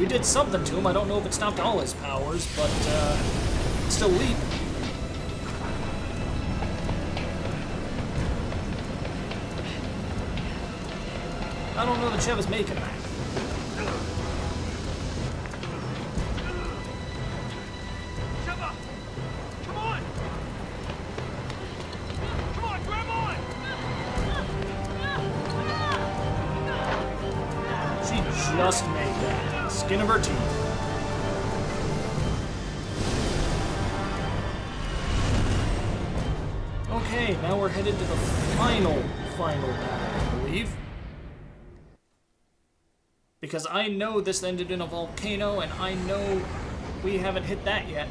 We did something to him. I don't know if it stopped all his powers, but still leap. I don't know that Chev is making that. Just made that. Skin of her teeth. Okay, now we're headed to the final battle, I believe. Because I know this ended in a volcano, and I know we haven't hit that yet.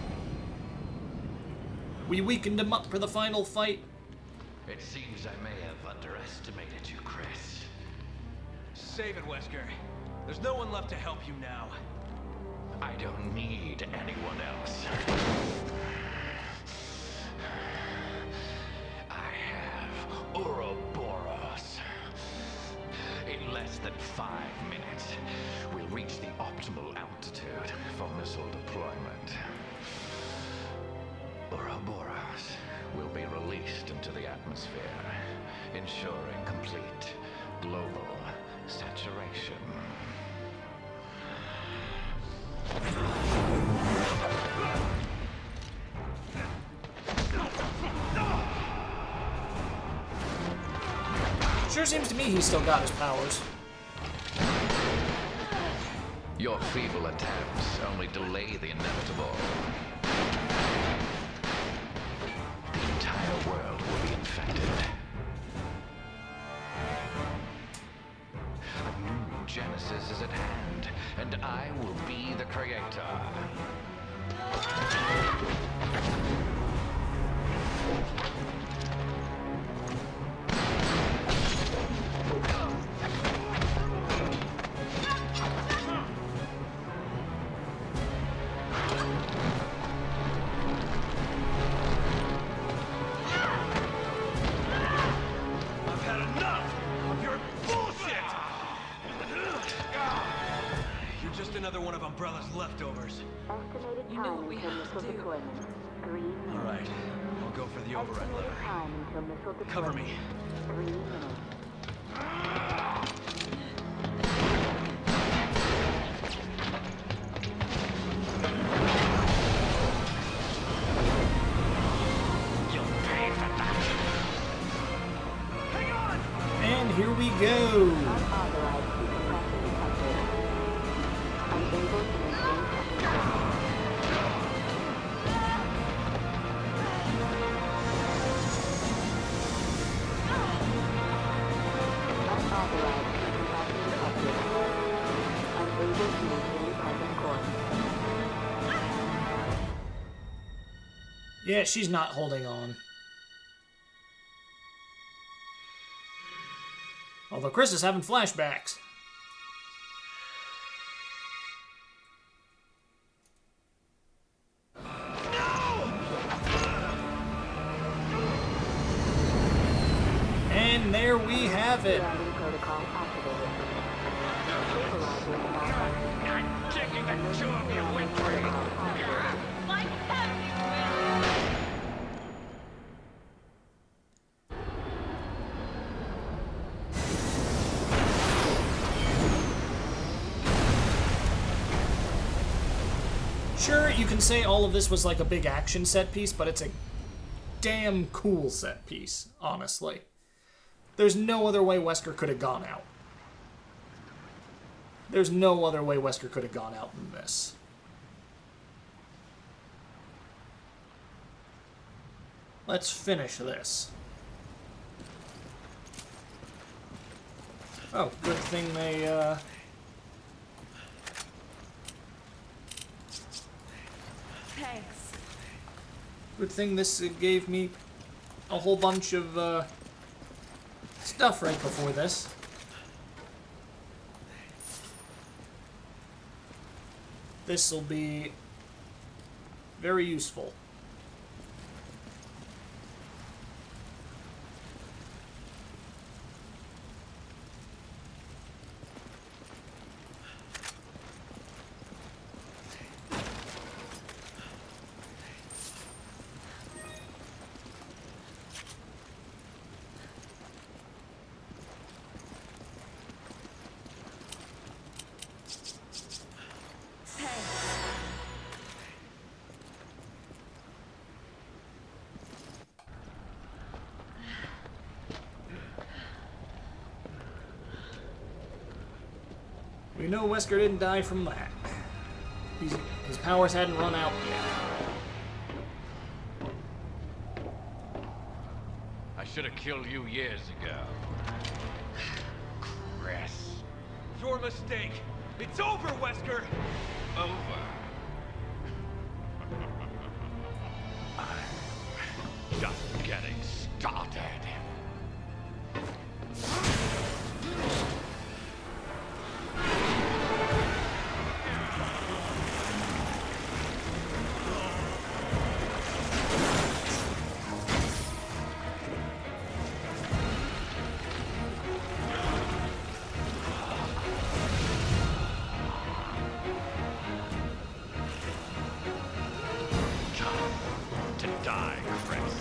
We weakened him up for the final fight. It seems I may have underestimated you, Chris. Save it, Wesker. There's no one left to help you now. I don't need anyone else. I have Ouroboros. In less than 5 minutes, we'll reach the optimal altitude for missile deployment. Ouroboros will be released into the atmosphere, ensuring complete global saturation. Sure seems to me he's still got his powers. Your feeble attempts only delay the inevitable. The entire world will be infected. A new Genesis is at hand, and I will be the creator. Another one of Umbrella's leftovers. Estimated time until missile deployment. 3 minutes. All right, I'll go for the override Estimated lever. time until missile deployment. Cover me. 3 minutes. You'll pay for that. Hang on! And here we go. Unauthorized decompression detected. Unable to maintain control. Unauthorized decompression detected. Unable to maintain present course. Yeah, she's not holding on. Although Chris is having flashbacks. And there we have it. Landing protocol activated. Stabilizing malfunction. I'm taking a tour of your wintry. Like that, Sure, you can say all of this was like a big action set piece, but it's a damn cool set piece, honestly. There's no other way Wesker could have gone out. There's no other way Wesker could have gone out than this. Let's finish this. Oh, good thing they, thanks. Good thing this gave me a whole bunch of, stuff right before this. This'll be very useful. We know Wesker didn't die from that. His powers hadn't run out yet. I should have killed you years ago. Chris. Your mistake. It's over, Wesker. Over. I'm just getting started. To die, Chris.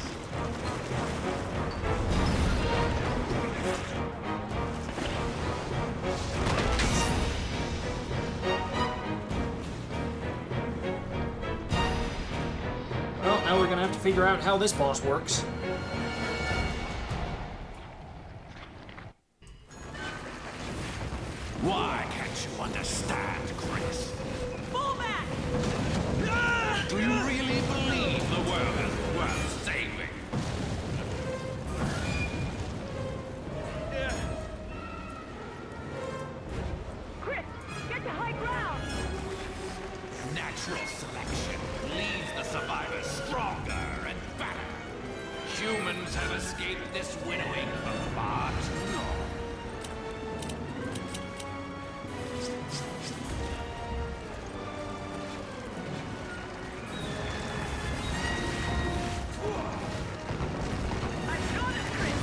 Well, now we're gonna have to figure out how this boss works. Why can't you understand, Chris? Pull back! Do you really believe the world is worth saving? Chris, get to high ground! Natural selection leaves the survivors stronger and better. Humans have escaped this winnowing for far too long. I got it, Chris!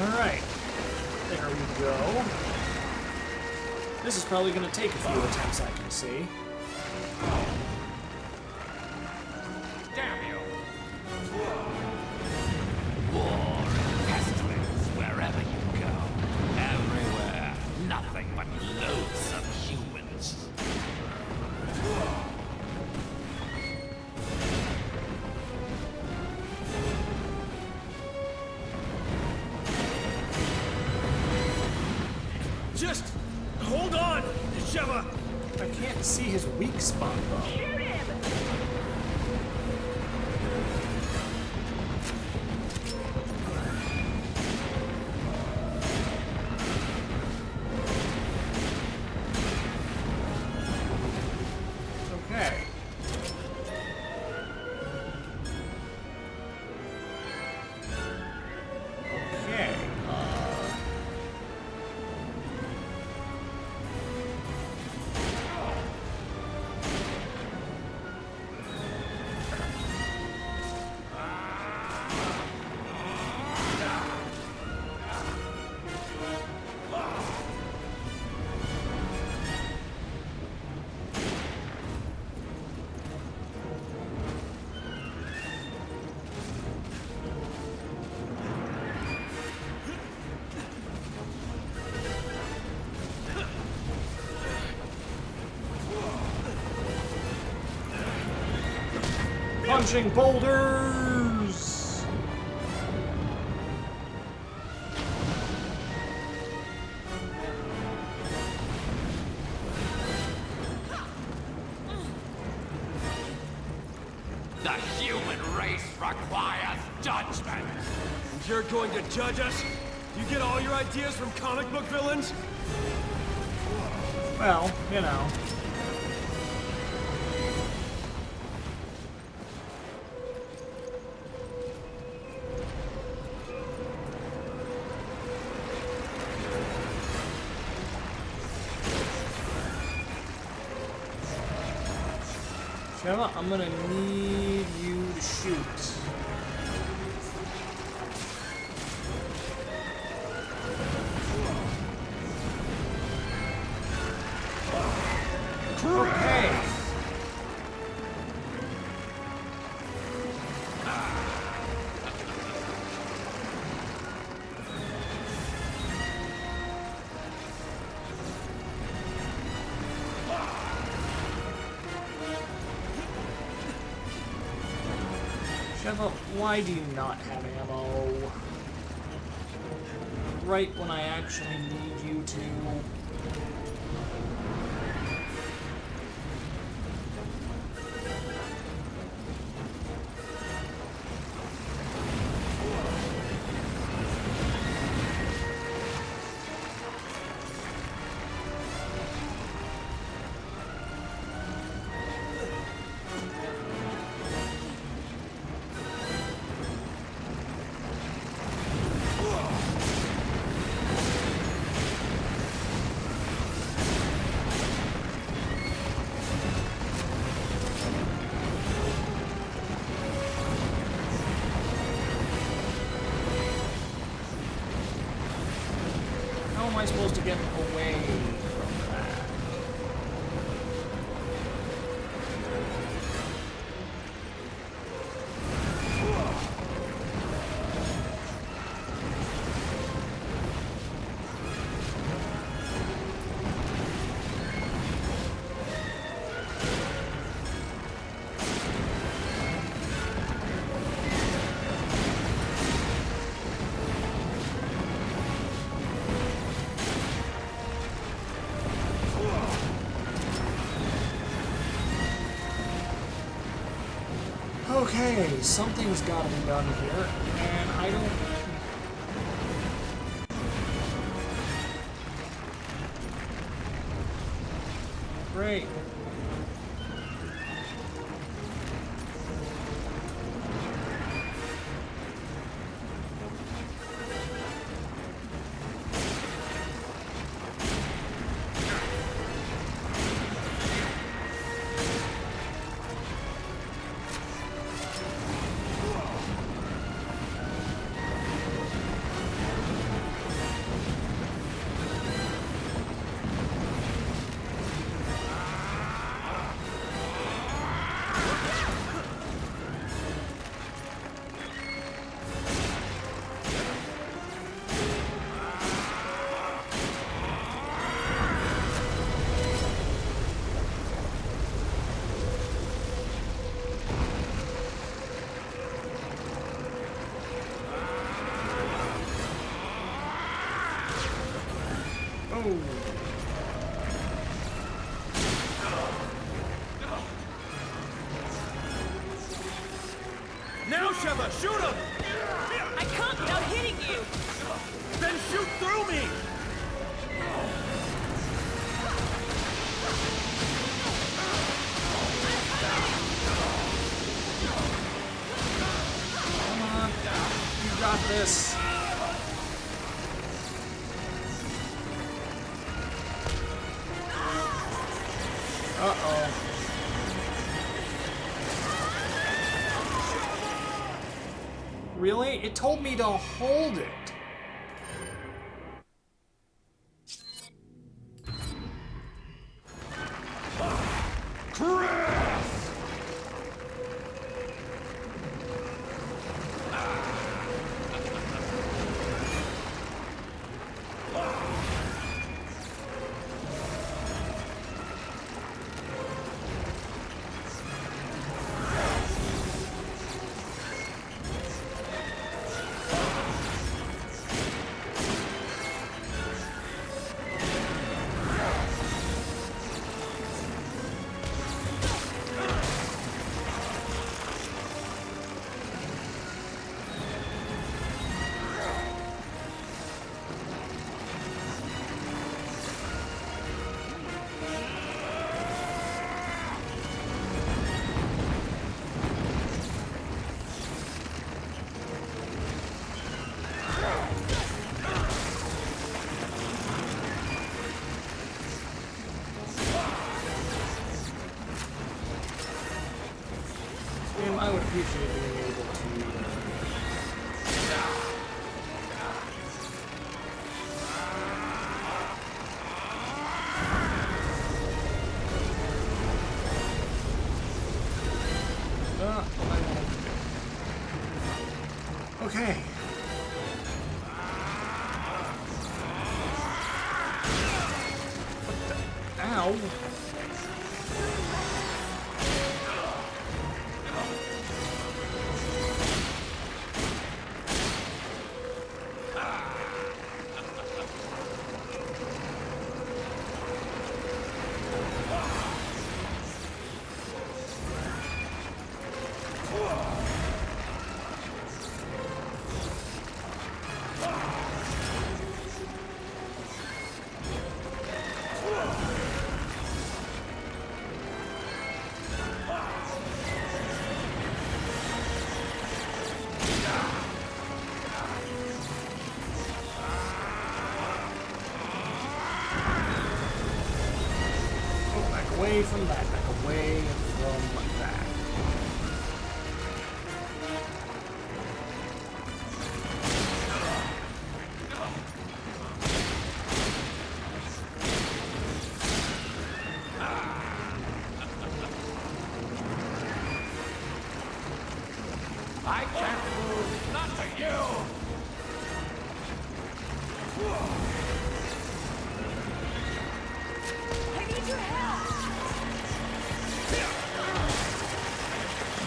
Alright. There we go. This is probably gonna take a few attempts, I can see. Damn you! War and pestilence wherever you go. Everywhere. Nothing but loathsome humans. Just hold on, Sheva. I can't see his weak spot, though. Shoot him! Okay. Okay. Punching boulders! The human race requires judgment. You're going to judge us? You get all your ideas from comic book villains? Well, you know. Sheva, I'm gonna need you to shoot. Okay. Sheva, why do you not have ammo? Right when I actually need you to. How am I supposed to get away from that? Okay, something's got to be done here, and I don't... Great. Now, Sheva, shoot him! I can't without hitting you! Then shoot through me! Come on, you got this. Uh-oh. Really? It told me to hold it. I would appreciate being able to... Okay. Ow. away from that. Back away from that. I can't move, not to you! I need your help.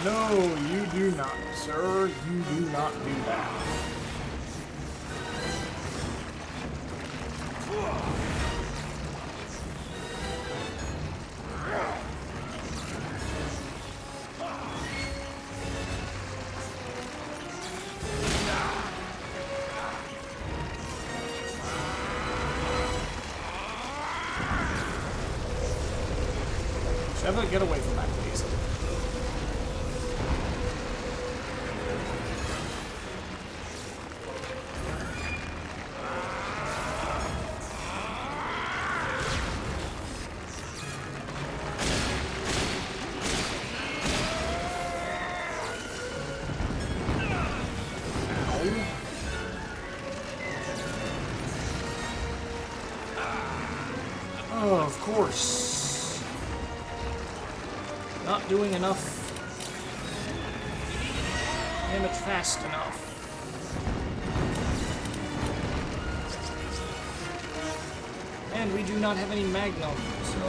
No, you do not, sir. You do not do that. Sheva, get away from that, please. Oh, of course. Not doing enough damage fast enough. And we do not have any Magnum, so...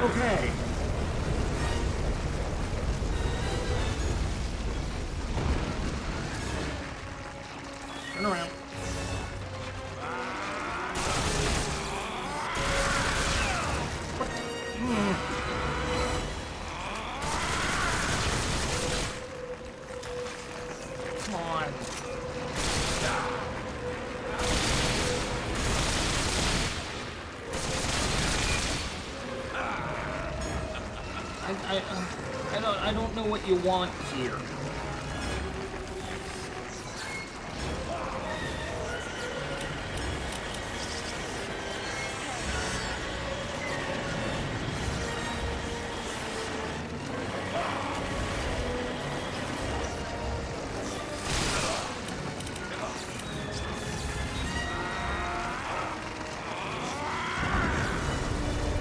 Okay. Turn around. What? Come on. I don't know what you want here.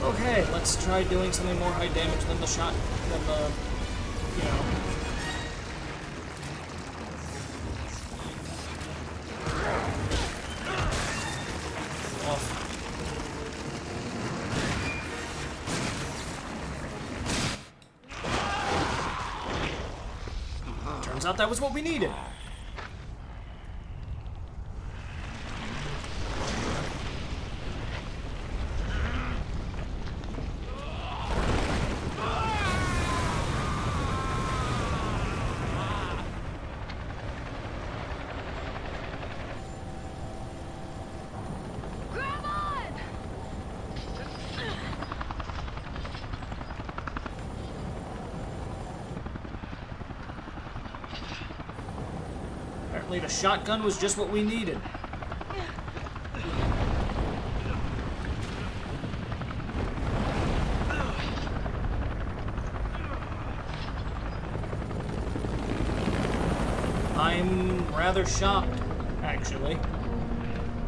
Okay, let's try doing something more high damage than the shot, than the, you know. Off. Turns out that was what we needed. Apparently the shotgun was just what we needed. I'm rather shocked, actually.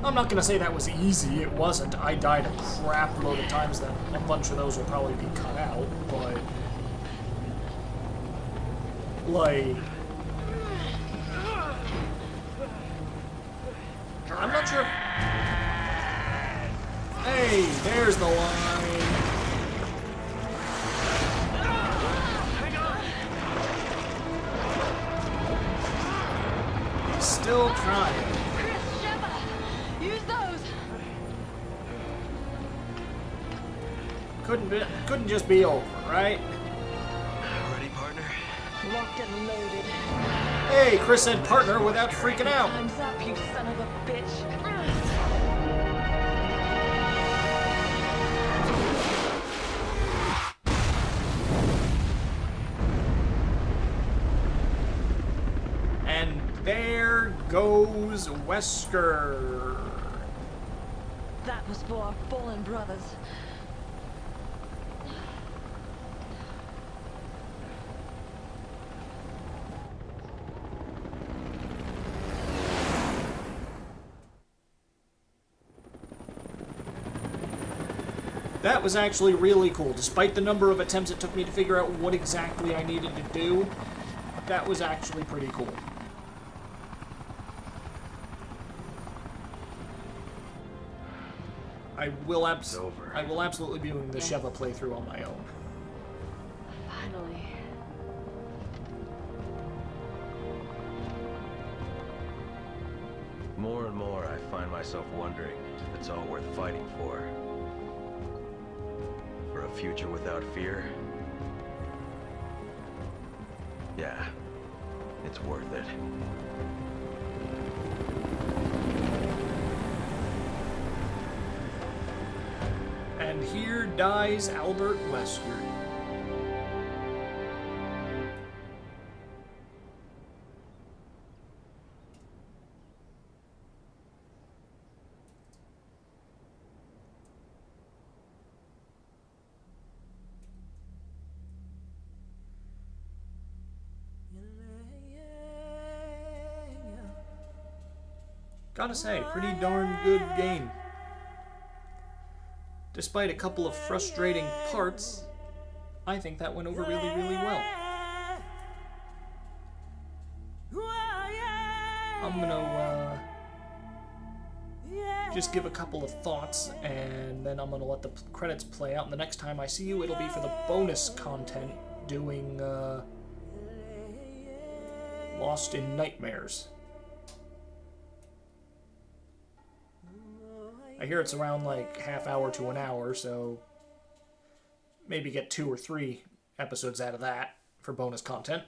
I'm not gonna say that was easy, it wasn't. I died a crap load of times that a bunch of those will probably be cut out, but... like... I'm not sure if... Hey, there's the line. He's still trying. Chris, Sheva, use those. Couldn't just be over, right? Ready, partner? Locked and loaded. Hey, Chris said partner without freaking out. Time's up, you son of a bitch. And there goes Wesker. That was for our fallen brothers. That was actually really cool. Despite the number of attempts it took me to figure out what exactly I needed to do, that was actually pretty cool. I will absolutely be doing the Sheva playthrough on my own. Finally. More and more, I find myself wondering if it's all worth fighting for. For a future without fear? Yeah, it's worth it. And here dies Albert Wesker. Gotta say, pretty darn good game. Despite a couple of frustrating parts, I think that went over really, really well. I'm gonna just give a couple of thoughts, and then I'm gonna let the credits play out. And the next time I see you, it'll be for the bonus content, doing Lost in Nightmares. I hear it's around like half hour to an hour, so maybe get 2 or 3 episodes out of that for bonus content.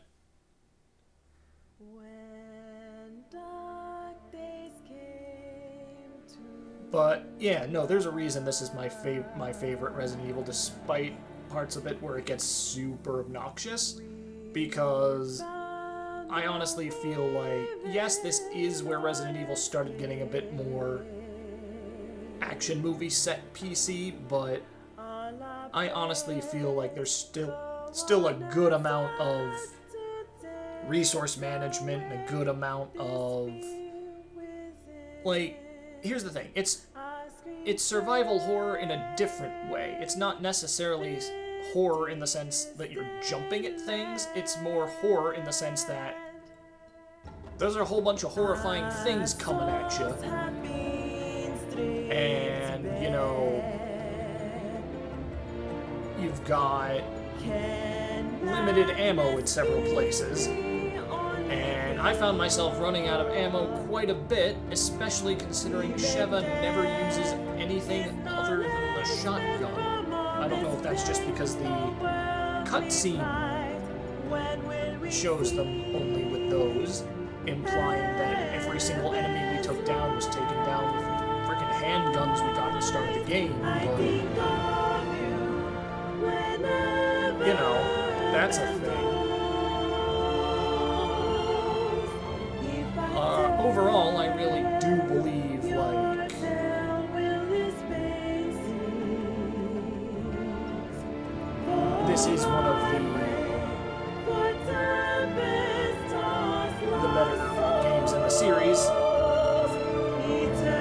But yeah, no, there's a reason this is my favorite Resident Evil, despite parts of it where it gets super obnoxious, because I honestly feel like, yes, this is where Resident Evil started getting a bit more action movie set PC, but I honestly feel like there's still a good amount of resource management and a good amount of, like, here's the thing, it's survival horror in a different way. It's not necessarily horror in the sense that you're jumping at things, it's more horror in the sense that there's a whole bunch of horrifying things coming at you. And, you know, you've got limited ammo in several places. And I found myself running out of ammo quite a bit, especially considering Sheva never uses anything other than the shotgun. I don't know if that's just because the cutscene shows them only with those, implying that every single enemy we took down was taken down with handguns we got at the start of the game, but, you know, that's a thing. Overall, I really do believe, like, this is one of the better games in the series.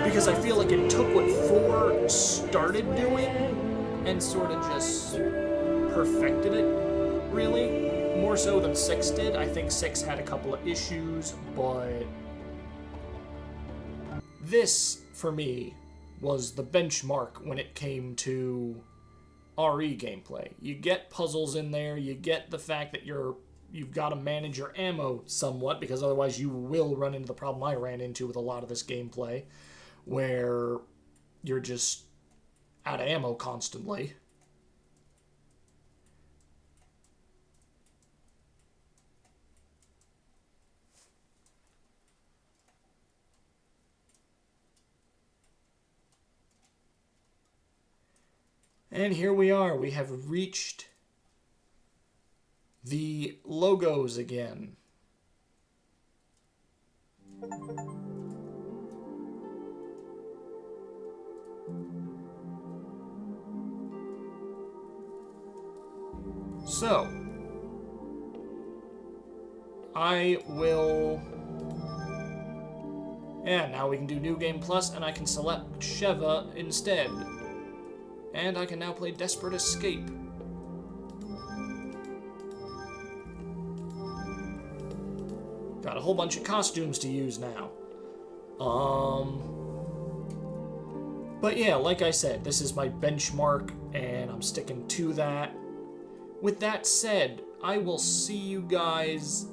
Because I feel like it took what 4 started doing and sort of just perfected it, really. More so than 6 did. I think 6 had a couple of issues, but this, for me, was the benchmark when it came to RE gameplay. You get puzzles in there, you get the fact that you've got to manage your ammo somewhat, because otherwise you will run into the problem I ran into with a lot of this gameplay, where you're just out of ammo constantly. And here we are. We have reached the logos again. So, I will... Yeah, now we can do New Game Plus, and I can select Sheva instead. And I can now play Desperate Escape. Got a whole bunch of costumes to use now. But yeah, like I said, this is my benchmark, and I'm sticking to that. With that said, I will see you guys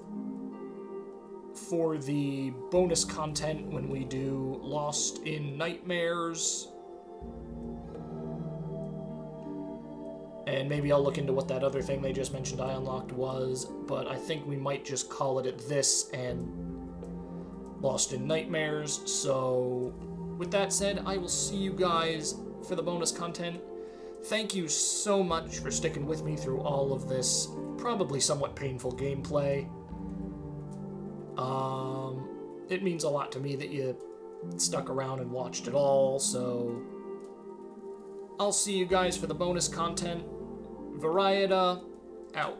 for the bonus content when we do Lost in Nightmares. And maybe I'll look into what that other thing they just mentioned I unlocked was, but I think we might just call it at this and Lost in Nightmares. So, with that said, I will see you guys for the bonus content. Thank you so much for sticking with me through all of this probably somewhat painful gameplay. It means a lot to me that you stuck around and watched it all, so I'll see you guys for the bonus content. Varieta, out.